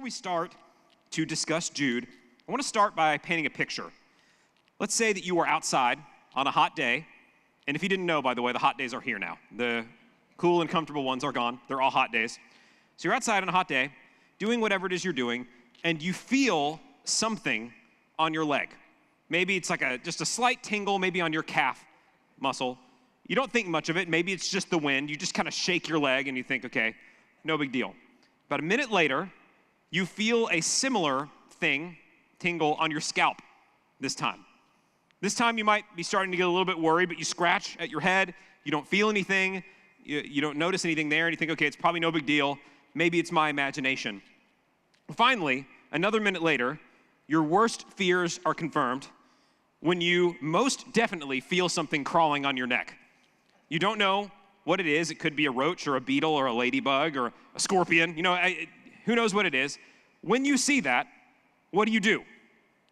Before we start to discuss Jude, I want to start by painting a picture. Let's say that you are outside on a hot day, and if you didn't know, by the way, the hot days are here now. The cool and comfortable ones are gone. They're all hot days. So you're outside on a hot day, doing whatever it is you're doing, and you feel something on your leg. Maybe it's like just a slight tingle, maybe on your calf muscle. You don't think much of it. Maybe it's just the wind. You just kind of shake your leg, and you think, okay, no big deal. About a minute later, you feel a similar tingle on your scalp this time. This time you might be starting to get a little bit worried, but you scratch at your head, you don't feel anything, you don't notice anything there, and you think, okay, it's probably no big deal. Maybe it's my imagination. Finally, another minute later, your worst fears are confirmed when you most definitely feel something crawling on your neck. You don't know what it is. It could be a roach or a beetle or a ladybug or a scorpion. Who knows what it is? When you see that, what do?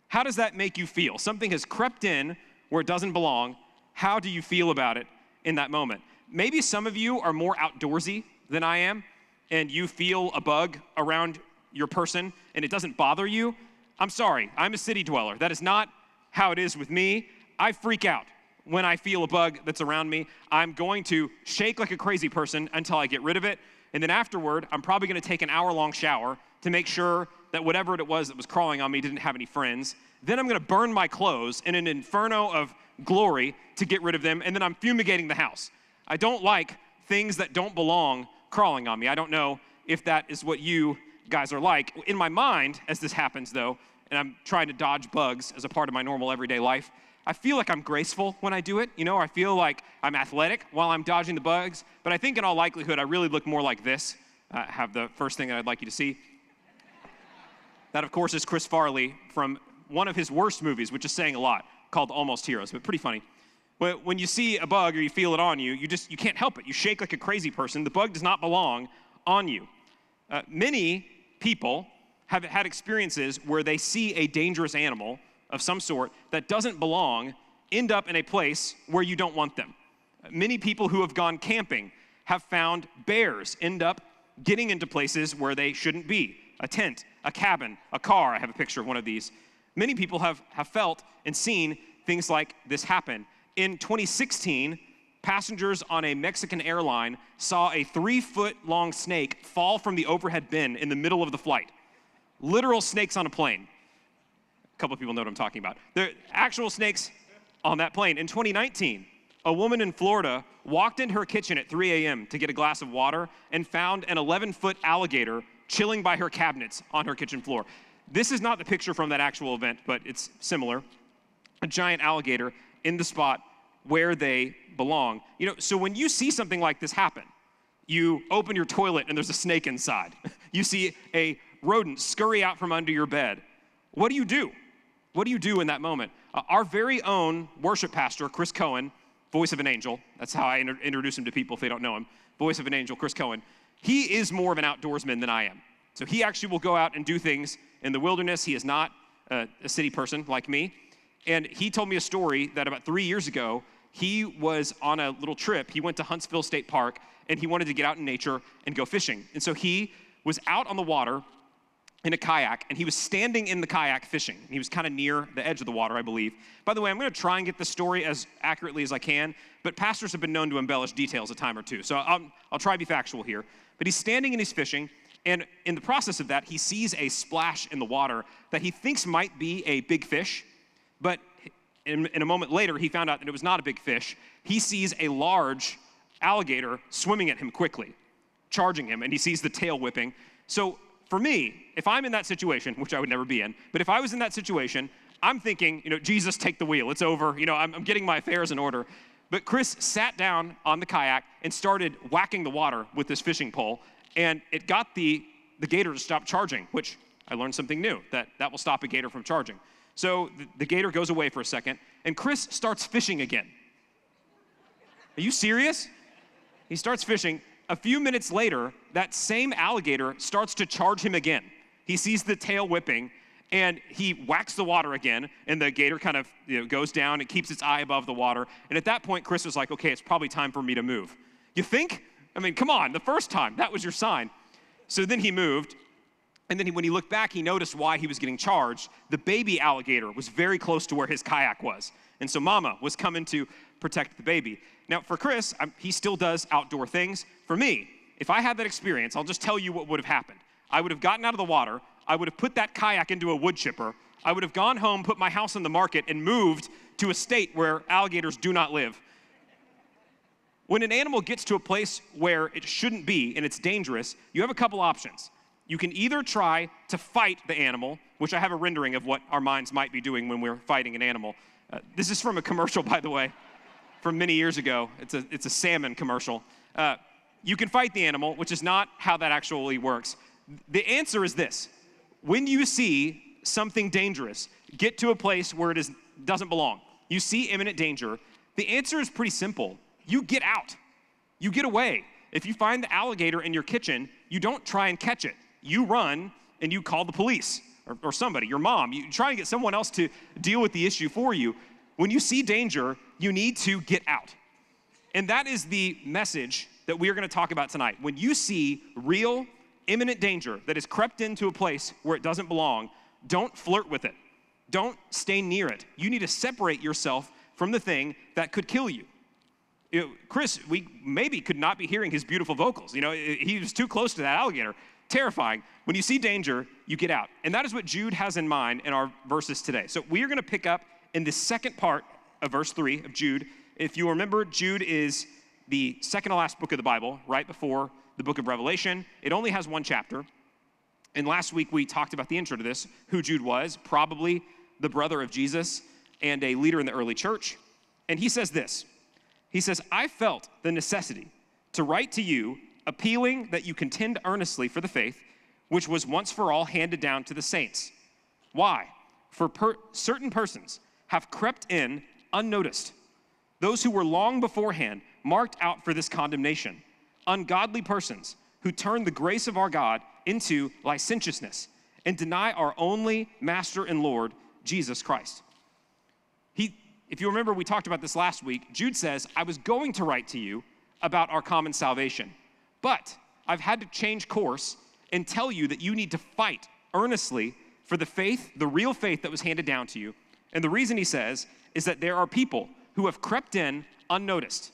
How does that make you feel? Something has crept in where it doesn't belong. How do you feel about it in that moment? Maybe some of you are more outdoorsy than I am, and you feel a bug around your person, and it doesn't bother you. I'm sorry, I'm a city dweller. That is not how it is with me. I freak out when I feel a bug that's around me. I'm going to shake like a crazy person until I get rid of it. And then afterward, I'm probably going to take an hour-long shower to make sure that whatever it was that was crawling on me didn't have any friends. Then I'm going to burn my clothes in an inferno of glory to get rid of them, and then I'm fumigating the house. I don't like things that don't belong crawling on me. I don't know if that is what you guys are like. In my mind, as this happens, though, and I'm trying to dodge bugs as a part of my normal everyday life, I feel like I'm graceful when I do it. I feel like I'm athletic while I'm dodging the bugs, but I think in all likelihood, I really look more like this. I have the first thing that I'd like you to see. That, of course, is Chris Farley from one of his worst movies, which is saying a lot, called Almost Heroes, but pretty funny. When you see a bug or you feel it on you, you can't help it. You shake like a crazy person. The bug does not belong on you. Many people have had experiences where they see a dangerous animal of some sort that doesn't belong end up in a place where you don't want them. Many people who have gone camping have found bears end up getting into places where they shouldn't be. A tent, a cabin, a car. I have a picture of one of these. Many people have felt and seen things like this happen. In 2016, passengers on a Mexican airline saw a 3-foot-long snake fall from the overhead bin in the middle of the flight. Literal snakes on a plane. A couple of people know what I'm talking about. They're actual snakes on that plane. In 2019, a woman in Florida walked into her kitchen at 3 a.m. to get a glass of water and found an 11-foot alligator chilling by her cabinets on her kitchen floor. This is not the picture from that actual event, but it's similar. A giant alligator in the spot where they belong. So when you see something like this happen, you open your toilet and there's a snake inside. You see a rodent scurry out from under your bed. What do? What do you do in that moment? Our very own worship pastor, Chris Cohen, voice of an angel. That's how I introduce him to people if they don't know him. Voice of an angel, Chris Cohen. He is more of an outdoorsman than I am. So he actually will go out and do things in the wilderness. He is not a city person like me. And he told me a story that about 3 years ago, he was on a little trip. He went to Huntsville State Park, and he wanted to get out in nature and go fishing. And so he was out on the water in a kayak, and he was standing in the kayak fishing. He was kind of near the edge of the water, I believe. By the way, I'm going to try and get the story as accurately as I can, but pastors have been known to embellish details a time or two. So I'll try to be factual here. But he's standing and he's fishing, and in the process of that, he sees a splash in the water that he thinks might be a big fish, but in a moment later, he found out that it was not a big fish. He sees a large alligator swimming at him quickly, charging him, and he sees the tail whipping. So for me, if I'm in that situation, which I would never be in, but if I was in that situation, I'm thinking, Jesus, take the wheel. It's over. I'm getting my affairs in order. But Chris sat down on the kayak and started whacking the water with this fishing pole, and it got the gator to stop charging, which I learned something new, that will stop a gator from charging. So the gator goes away for a second, and Chris starts fishing again. Are you serious? He starts fishing. A few minutes later, that same alligator starts to charge him again. He sees the tail whipping, and he whacks the water again, and the gator kind of goes down and keeps its eye above the water. And at that point, Chris was like, okay, it's probably time for me to move. You think? I mean, come on, the first time, that was your sign. So then he moved, And then when he looked back, he noticed why he was getting charged. The baby alligator was very close to where his kayak was. And so mama was coming to protect the baby. Now, for Chris, he still does outdoor things. For me, if I had that experience, I'll just tell you what would have happened. I would have gotten out of the water. I would have put that kayak into a wood chipper. I would have gone home, put my house on the market, and moved to a state where alligators do not live. When an animal gets to a place where it shouldn't be and it's dangerous, you have a couple options. You can either try to fight the animal, which I have a rendering of what our minds might be doing when we're fighting an animal. This is from a commercial, by the way, from many years ago. It's a salmon commercial. You can fight the animal, which is not how that actually works. The answer is this. When you see something dangerous, get to a place where it doesn't belong. You see imminent danger. The answer is pretty simple. You get out. You get away. If you find the alligator in your kitchen, you don't try and catch it. You run and you call the police or somebody, your mom. You try and get someone else to deal with the issue for you. When you see danger, you need to get out. And that is the message that we are going to talk about tonight. When you see real, imminent danger that has crept into a place where it doesn't belong, don't flirt with it. Don't stay near it. You need to separate yourself from the thing that could kill you. Chris, we maybe could not be hearing his beautiful vocals. He was too close to that alligator. Terrifying. When you see danger, you get out. And that is what Jude has in mind in our verses today. So we are going to pick up in the second part of verse 3 of Jude. If you remember, Jude is the second to last book of the Bible, right before the book of Revelation. It only has one chapter. And last week we talked about the intro to this, who Jude was, probably the brother of Jesus and a leader in the early church. And he says this. He says, I felt the necessity to write to you, appealing that you contend earnestly for the faith, which was once for all handed down to the saints. Why? For certain persons have crept in unnoticed, those who were long beforehand marked out for this condemnation, ungodly persons who turn the grace of our God into licentiousness and deny our only Master and Lord, Jesus Christ. If you remember, we talked about this last week. Jude says, I was going to write to you about our common salvation, but I've had to change course and tell you that you need to fight earnestly for the faith, the real faith that was handed down to you. And the reason he says is that there are people who have crept in unnoticed,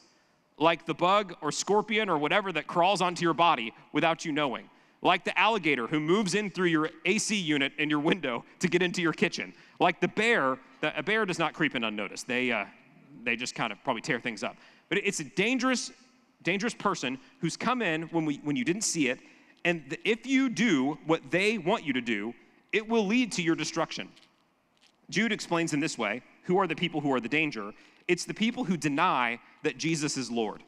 like the bug or scorpion or whatever that crawls onto your body without you knowing, like the alligator who moves in through your AC unit in your window to get into your kitchen, like the bear. A bear does not creep in unnoticed. They just kind of probably tear things up. But it's a dangerous person who's come in when you didn't see it, and if you do what they want you to do, it will lead to your destruction. Jude explains in this way, who are the people who are the danger? It's the people who deny that Jesus is Lord.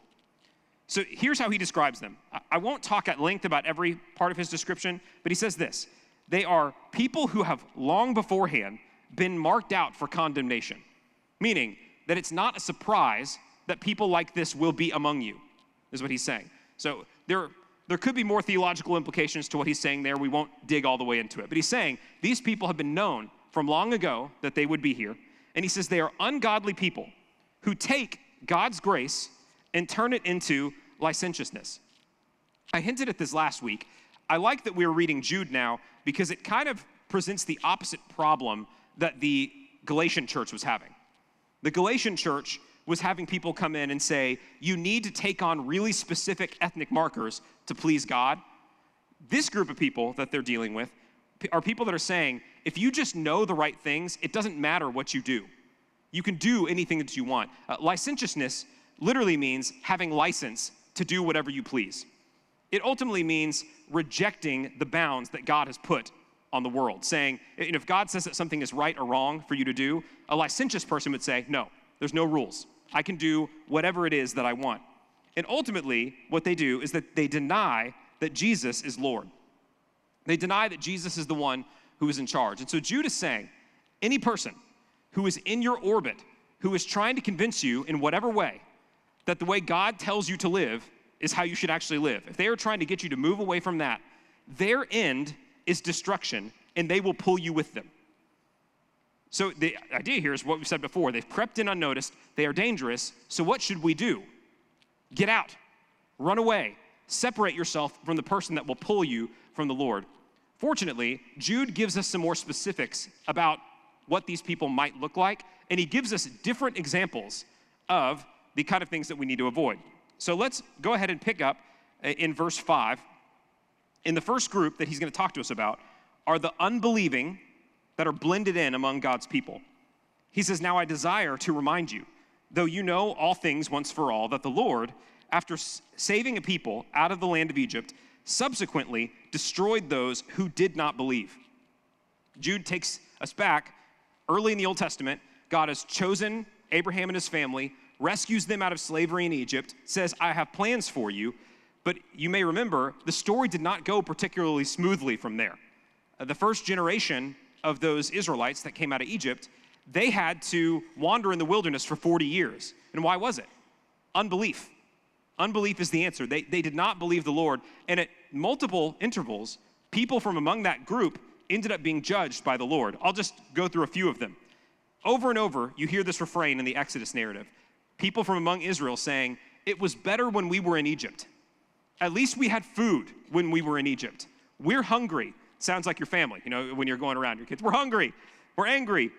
So here's how he describes them. I won't talk at length about every part of his description, but he says this. They are people who have long beforehand been marked out for condemnation, meaning that it's not a surprise that people like this will be among you, is what he's saying. So there could be more theological implications to what he's saying there. We won't dig all the way into it. But he's saying these people have been known from long ago that they would be here. And he says they are ungodly people who take God's grace and turn it into licentiousness. I hinted at this last week. I like that we're reading Jude now because it kind of presents the opposite problem that the Galatian church was having. The Galatian church was having people come in and say, you need to take on really specific ethnic markers to please God. This group of people that they're dealing with are people that are saying, if you just know the right things, it doesn't matter what you do. You can do anything that you want. Licentiousness literally means having license to do whatever you please. It ultimately means rejecting the bounds that God has put on the world, saying, if God says that something is right or wrong for you to do, a licentious person would say, no, there's no rules. I can do whatever it is that I want. And ultimately, what they do is that they deny that Jesus is Lord. They deny that Jesus is the one who is in charge. And so Jude is saying, any person who is in your orbit, who is trying to convince you in whatever way that the way God tells you to live is how you should actually live, if they are trying to get you to move away from that, their end is destruction, and they will pull you with them. So the idea here is what we said before. They've crept in unnoticed. They are dangerous. So what should we do? Get out. Run away. Separate yourself from the person that will pull you from the Lord. Fortunately, Jude gives us some more specifics about what these people might look like, and he gives us different examples of the kind of things that we need to avoid. So let's go ahead and pick up in verse 5. In the first group that he's going to talk to us about are the unbelieving that are blended in among God's people. He says, "Now I desire to remind you, though you know all things once for all, that the Lord, after saving a people out of the land of Egypt, subsequently destroyed those who did not believe." Jude takes us back early in the Old Testament. God has chosen Abraham and his family, rescues them out of slavery in Egypt, says, "I have plans for you." But you may remember, the story did not go particularly smoothly from there. The first generation of those Israelites that came out of Egypt, they had to wander in the wilderness for 40 years. And why was it? Unbelief. Unbelief is the answer. They did not believe the Lord. And at multiple intervals, people from among that group ended up being judged by the Lord. I'll just go through a few of them. Over and over, you hear this refrain in the Exodus narrative. People from among Israel saying, "It was better when we were in Egypt. At least we had food when we were in Egypt. We're hungry." Sounds like your family, when you're going around your kids. "We're hungry. We're angry."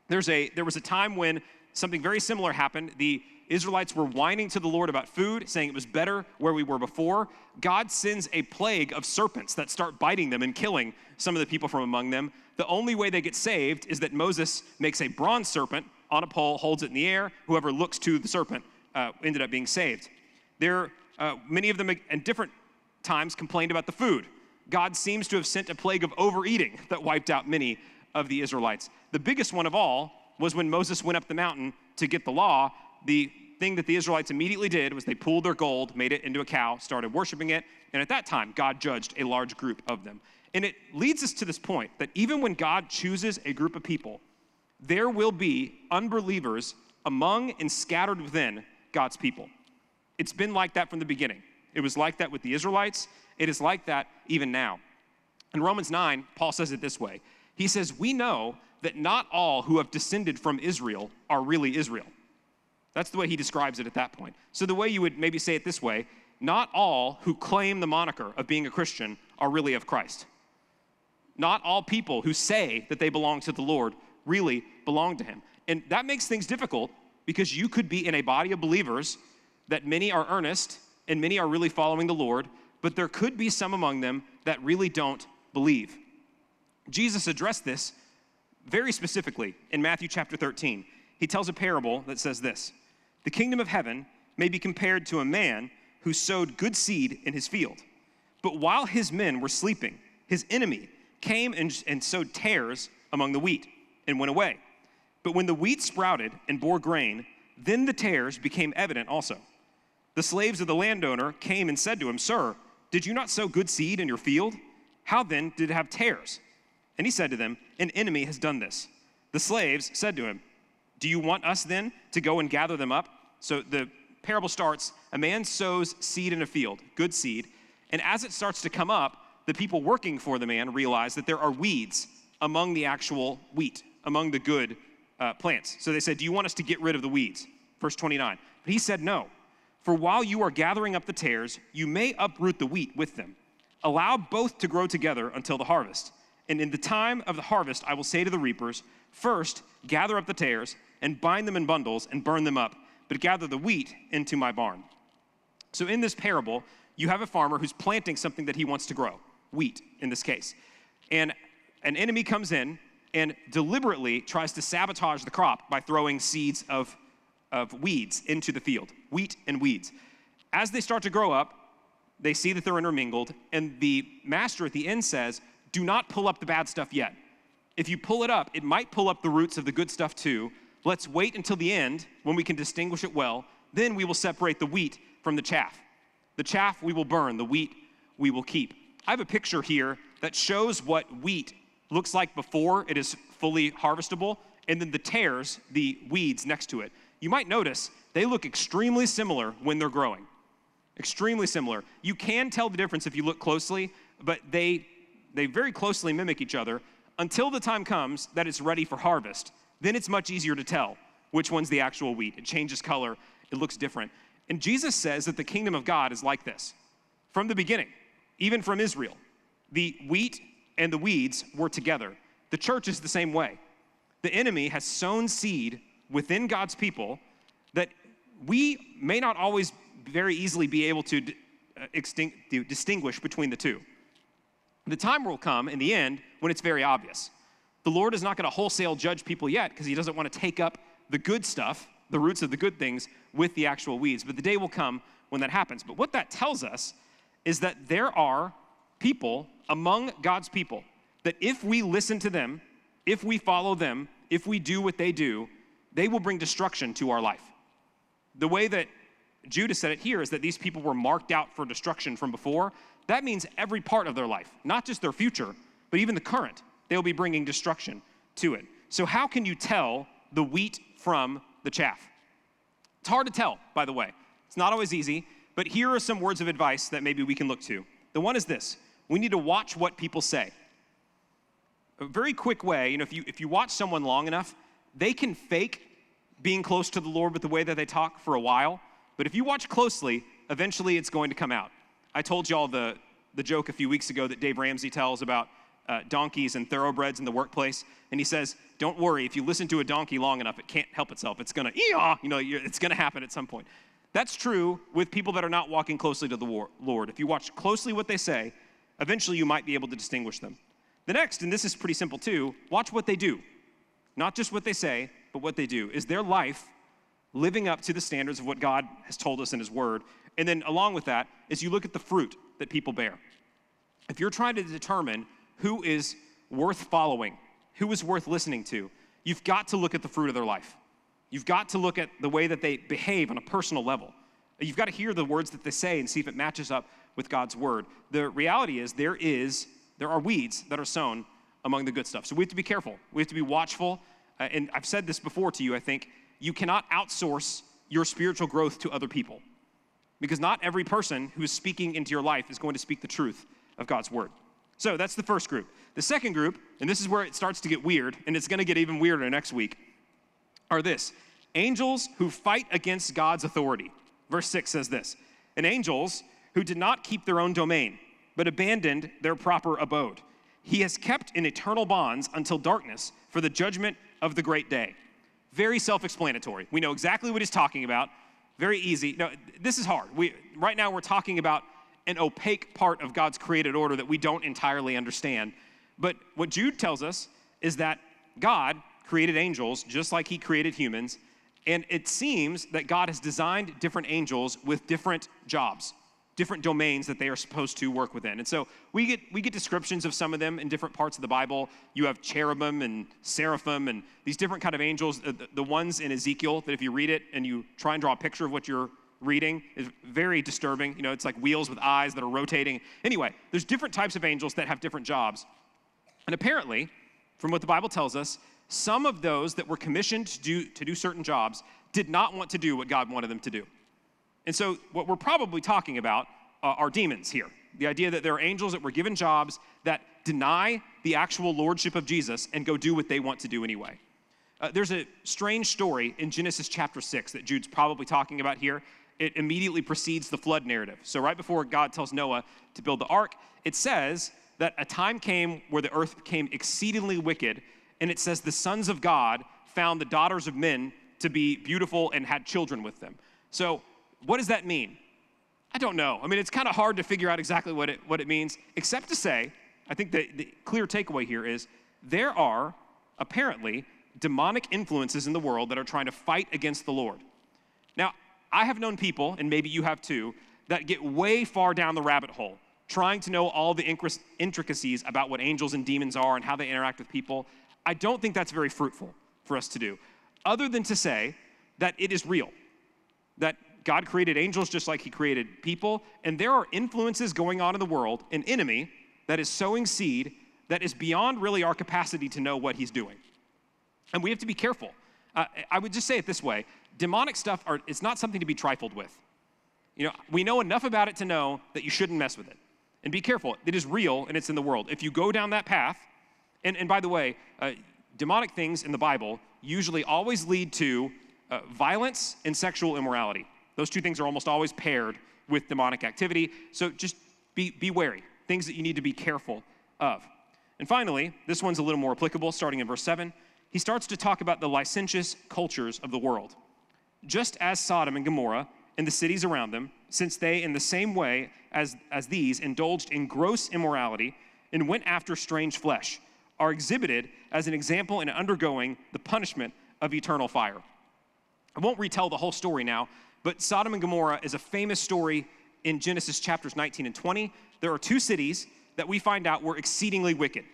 There was a time when something very similar happened. The Israelites were whining to the Lord about food, saying it was better where we were before. God sends a plague of serpents that start biting them and killing some of the people from among them. The only way they get saved is that Moses makes a bronze serpent on a pole, holds it in the air. Whoever looks to the serpent ended up being saved. Many of them at different times complained about the food. God seems to have sent a plague of overeating that wiped out many of the Israelites. The biggest one of all was when Moses went up the mountain to get the law. The thing that the Israelites immediately did was they pulled their gold, made it into a cow, started worshiping it, and at that time, God judged a large group of them. And it leads us to this point that even when God chooses a group of people, there will be unbelievers among and scattered within God's people. It's been like that from the beginning. It was like that with the Israelites. It is like that even now. In Romans 9, Paul says it this way. He says, "We know that not all who have descended from Israel are really Israel." That's the way he describes it at that point. So the way you would maybe say it this way, not all who claim the moniker of being a Christian are really of Christ. Not all people who say that they belong to the Lord really belong to him. And that makes things difficult because you could be in a body of believers that many are earnest and many are really following the Lord, but there could be some among them that really don't believe. Jesus addressed this very specifically in Matthew chapter 13. He tells a parable that says this: "The kingdom of heaven may be compared to a man who sowed good seed in his field. But while his men were sleeping, his enemy came and sowed tares among the wheat and went away. But when the wheat sprouted and bore grain, then the tares became evident also. The slaves of the landowner came and said to him, 'Sir, did you not sow good seed in your field? How then did it have tares?' And he said to them, 'An enemy has done this.' The slaves said to him, 'Do you want us then to go and gather them up?'" So the parable starts, a man sows seed in a field, good seed, and as it starts to come up, the people working for the man realize that there are weeds among the actual wheat, among the good plants. So they said, "Do you want us to get rid of the weeds?" Verse 29. But he said, "No. For while you are gathering up the tares, you may uproot the wheat with them. Allow both to grow together until the harvest. And in the time of the harvest, I will say to the reapers, first, gather up the tares and bind them in bundles and burn them up, but gather the wheat into my barn." So in this parable, you have a farmer who's planting something that he wants to grow, wheat in this case. And an enemy comes in and deliberately tries to sabotage the crop by throwing seeds of weeds into the field, wheat and weeds. As they start to grow up, they see that they're intermingled, and the master at the end says, "Do not pull up the bad stuff yet. If you pull it up, it might pull up the roots of the good stuff too. Let's wait until the end when we can distinguish it well. Then we will separate the wheat from the chaff. The chaff we will burn, the wheat we will keep." I have a picture here that shows what wheat looks like before it is fully harvestable, and then the tares, the weeds next to it. You might notice they look extremely similar when they're growing. Extremely similar. You can tell the difference if you look closely, but they very closely mimic each other until the time comes that it's ready for harvest. Then it's much easier to tell which one's the actual wheat. It changes color. It looks different. And Jesus says that the kingdom of God is like this. From the beginning, even from Israel, the wheat and the weeds were together. The church is the same way. The enemy has sown seed within God's people that we may not always very easily be able to distinguish between the two. The time will come in the end when it's very obvious. The Lord is not going to wholesale judge people yet because he doesn't want to take up the good stuff, the roots of the good things, with the actual weeds. But the day will come when that happens. But what that tells us is that there are people among God's people that if we listen to them, if we follow them, if we do what they do, they will bring destruction to our life. The way that Jude has said it here is that these people were marked out for destruction from before. That means every part of their life, not just their future, but even the current, they'll be bringing destruction to it. So how can you tell the wheat from the chaff? It's hard to tell, by the way. It's not always easy, but here are some words of advice that maybe we can look to. The one is this: we need to watch what people say. A very quick way, if you watch someone long enough, they can fake being close to the Lord with the way that they talk for a while, but if you watch closely, eventually it's going to come out. I told y'all the joke a few weeks ago that Dave Ramsey tells about donkeys and thoroughbreds in the workplace, and he says, don't worry, if you listen to a donkey long enough, it can't help itself. It's gonna, it's gonna happen at some point. That's true with people that are not walking closely to the Lord. If you watch closely what they say, eventually you might be able to distinguish them. The next, and this is pretty simple too, watch what they do. Not just what they say, but what they do. Is their life living up to the standards of what God has told us in his word? And then along with that is you look at the fruit that people bear. If you're trying to determine who is worth following, who is worth listening to, you've got to look at the fruit of their life. You've got to look at the way that they behave on a personal level. You've got to hear the words that they say and see if it matches up with God's word. The reality is there are weeds that are sown among the good stuff. So we have to be careful. We have to be watchful. And I've said this before to you, I think. You cannot outsource your spiritual growth to other people, because not every person who is speaking into your life is going to speak the truth of God's word. So that's the first group. The second group, and this is where it starts to get weird, and it's going to get even weirder next week, are this: angels who fight against God's authority. Verse 6 says this: and angels who did not keep their own domain, but abandoned their proper abode. He has kept in eternal bonds until darkness for the judgment of the great day. Very self-explanatory. We know exactly what he's talking about. Very easy. No, this is hard. Right now we're talking about an opaque part of God's created order that we don't entirely understand. But what Jude tells us is that God created angels just like he created humans, and it seems that God has designed different angels with different jobs, different domains that they are supposed to work within. And so we get descriptions of some of them in different parts of the Bible. You have cherubim and seraphim and these different kind of angels. The ones in Ezekiel that if you read it and you try and draw a picture of what you're reading is very disturbing. It's like wheels with eyes that are rotating. Anyway, there's different types of angels that have different jobs. And apparently, from what the Bible tells us, some of those that were commissioned to do certain jobs did not want to do what God wanted them to do. And so what we're probably talking about are demons here. The idea that there are angels that were given jobs that deny the actual lordship of Jesus and go do what they want to do anyway. There's a strange story in Genesis chapter 6 that Jude's probably talking about here. It immediately precedes the flood narrative. So right before God tells Noah to build the ark, it says that a time came where the earth became exceedingly wicked, and it says the sons of God found the daughters of men to be beautiful and had children with them. So what does that mean? I don't know. I mean, it's kind of hard to figure out exactly what it means, except to say, I think the clear takeaway here is there are apparently demonic influences in the world that are trying to fight against the Lord. Now, I have known people, and maybe you have too, that get way far down the rabbit hole, trying to know all the intricacies about what angels and demons are and how they interact with people. I don't think that's very fruitful for us to do, other than to say that it is real, that God created angels just like he created people, and there are influences going on in the world, an enemy that is sowing seed that is beyond really our capacity to know what he's doing. And we have to be careful. I would just say it this way: demonic stuff, it's not something to be trifled with. We know enough about it to know that you shouldn't mess with it. And be careful. It is real, and it's in the world. If you go down that path, and by the way, demonic things in the Bible usually always lead to violence and sexual immorality. Those two things are almost always paired with demonic activity. So just be wary. Things that you need to be careful of. And finally, this one's a little more applicable, starting in verse 7. He starts to talk about the licentious cultures of the world. Just as Sodom and Gomorrah and the cities around them, since they, in the same way as these, indulged in gross immorality and went after strange flesh, are exhibited as an example in undergoing the punishment of eternal fire. I won't retell the whole story now, but Sodom and Gomorrah is a famous story in Genesis chapters 19 and 20. There are two cities that we find out were exceedingly wicked.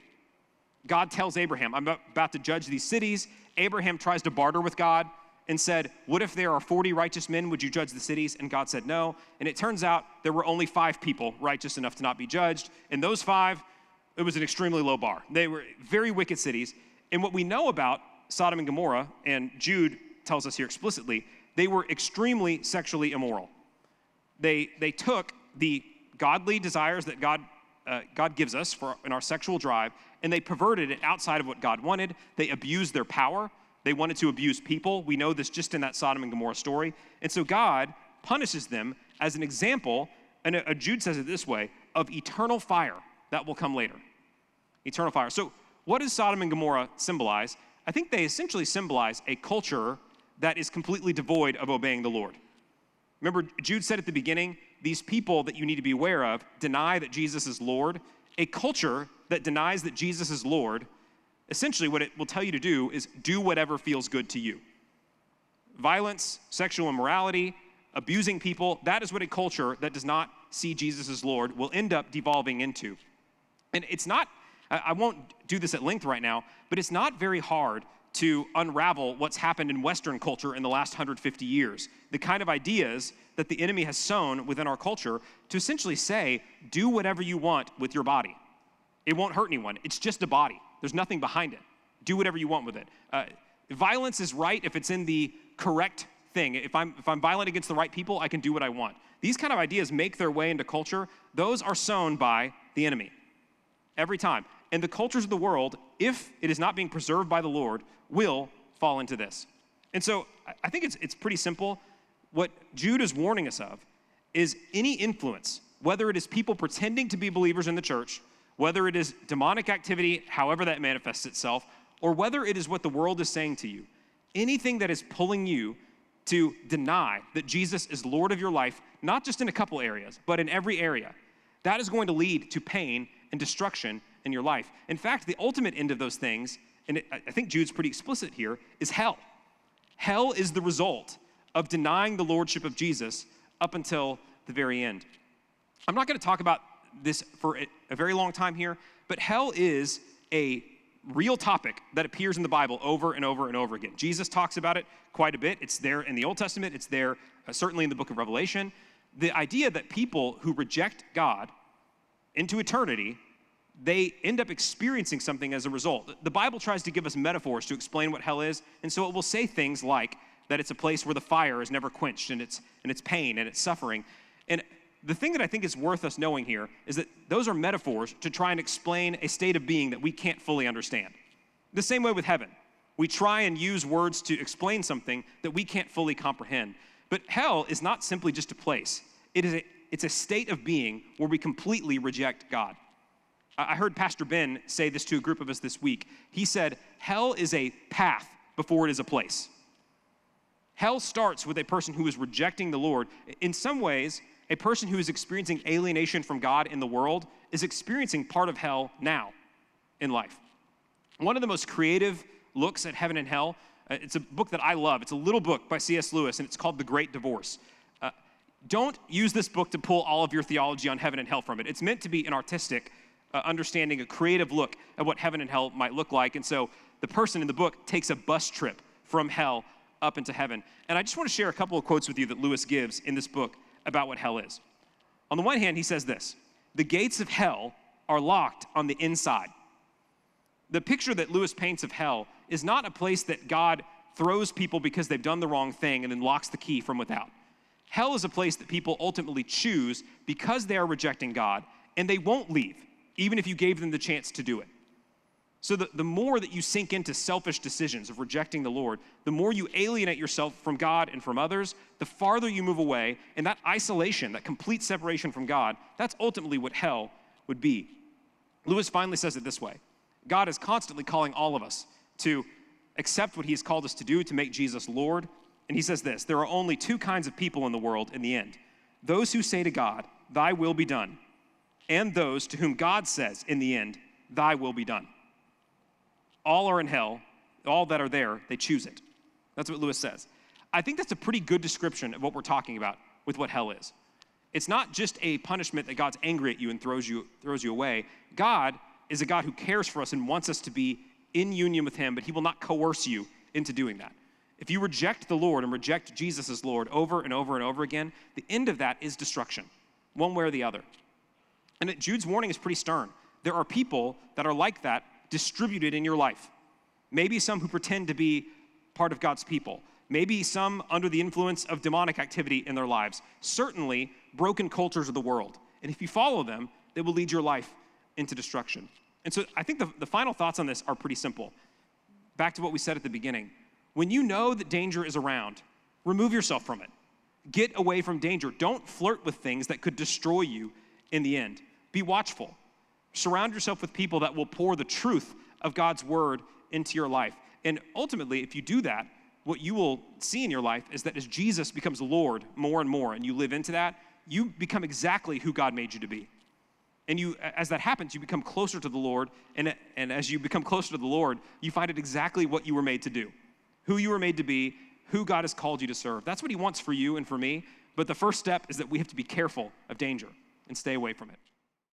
God tells Abraham, I'm about to judge these cities. Abraham tries to barter with God and said, what if there are 40 righteous men? Would you judge the cities? And God said no. And it turns out there were only 5 people righteous enough to not be judged. And those 5, it was an extremely low bar. They were very wicked cities. And what we know about Sodom and Gomorrah, and Jude tells us here explicitly, they were extremely sexually immoral. They took the godly desires that God gives us in our sexual drive, and they perverted it outside of what God wanted. They abused their power. They wanted to abuse people. We know this just in that Sodom and Gomorrah story. And so God punishes them as an example, and Jude says it this way, of eternal fire that will come later. Eternal fire. So what does Sodom and Gomorrah symbolize? I think they essentially symbolize a culture that is completely devoid of obeying the Lord. Remember, Jude said at the beginning, these people that you need to be aware of deny that Jesus is Lord. A culture that denies that Jesus is Lord, essentially what it will tell you to do is do whatever feels good to you. Violence, sexual immorality, abusing people, that is what a culture that does not see Jesus as Lord will end up devolving into. And it's not, I won't do this at length right now, but it's not very hard to unravel what's happened in Western culture in the last 150 years. The kind of ideas that the enemy has sown within our culture to essentially say, do whatever you want with your body. It won't hurt anyone. It's just a body. There's nothing behind it. Do whatever you want with it. Violence is right if it's in the correct thing. If I'm violent against the right people, I can do what I want. These kind of ideas make their way into culture. Those are sown by the enemy every time. And the cultures of the world, if it is not being preserved by the Lord, will fall into this. And so I think it's pretty simple. What Jude is warning us of is any influence, whether it is people pretending to be believers in the church, whether it is demonic activity, however that manifests itself, or whether it is what the world is saying to you, anything that is pulling you to deny that Jesus is Lord of your life, not just in a couple areas, but in every area, that is going to lead to pain and destruction in your life. In fact, the ultimate end of those things, and I think Jude's pretty explicit here, is hell. Hell is the result of denying the lordship of Jesus up until the very end. I'm not going to talk about this for a very long time here, but hell is a real topic that appears in the Bible over and over and over again. Jesus talks about it quite a bit. It's there in the Old Testament. It's there certainly in the book of Revelation. The idea that people who reject God into eternity, they end up experiencing something as a result. The Bible tries to give us metaphors to explain what hell is, and so it will say things like that it's a place where the fire is never quenched, and it's pain and it's suffering. And the thing that I think is worth us knowing here is that those are metaphors to try and explain a state of being that we can't fully understand. The same way with heaven. We try and use words to explain something that we can't fully comprehend. But hell is not simply just a place. It's a state of being where we completely reject God. I heard Pastor Ben say this to a group of us this week. He said, hell is a path before it is a place. Hell starts with a person who is rejecting the Lord. In some ways, a person who is experiencing alienation from God in the world is experiencing part of hell now in life. One of the most creative looks at heaven and hell, it's a book that I love. It's a little book by C.S. Lewis, and it's called The Great Divorce. Don't use this book to pull all of your theology on heaven and hell from it. It's meant to be an artistic understanding, a creative look at what heaven and hell might look like. And so the person in the book takes a bus trip from hell up into heaven. And I just want to share a couple of quotes with you that Lewis gives in this book about what hell is. On the one hand, he says this: the gates of hell are locked on the inside. The picture that Lewis paints of hell is not a place that God throws people because they've done the wrong thing and then locks the key from without. Hell is a place that people ultimately choose because they are rejecting God, and they won't leave, even if you gave them the chance to do it. So the more that you sink into selfish decisions of rejecting the Lord, the more you alienate yourself from God and from others, the farther you move away, and that isolation, that complete separation from God, that's ultimately what hell would be. Lewis finally says it this way: God is constantly calling all of us to accept what he's called us to do, to make Jesus Lord. And he says this: there are only two kinds of people in the world in the end: those who say to God, thy will be done, and those to whom God says in the end, thy will be done. All are in hell. All that are there, they choose it. That's what Lewis says. I think that's a pretty good description of what we're talking about with what hell is. It's not just a punishment that God's angry at you and throws you away. God is a God who cares for us and wants us to be in union with him, but he will not coerce you into doing that. If you reject the Lord and reject Jesus as Lord over and over and over again, the end of that is destruction, one way or the other. And Jude's warning is pretty stern. There are people that are like that distributed in your life. Maybe some who pretend to be part of God's people. Maybe some under the influence of demonic activity in their lives. Certainly, broken cultures of the world. And if you follow them, they will lead your life into destruction. And so I think the final thoughts on this are pretty simple. Back to what we said at the beginning. When you know that danger is around, remove yourself from it. Get away from danger. Don't flirt with things that could destroy you in the end. Be watchful. Surround yourself with people that will pour the truth of God's word into your life. And ultimately, if you do that, what you will see in your life is that as Jesus becomes Lord more and more, and you live into that, you become exactly who God made you to be. And you, as that happens, you become closer to the Lord, and as you become closer to the Lord, you find it exactly what you were made to do, who you were made to be, who God has called you to serve. That's what he wants for you and for me, but the first step is that we have to be careful of danger and stay away from it.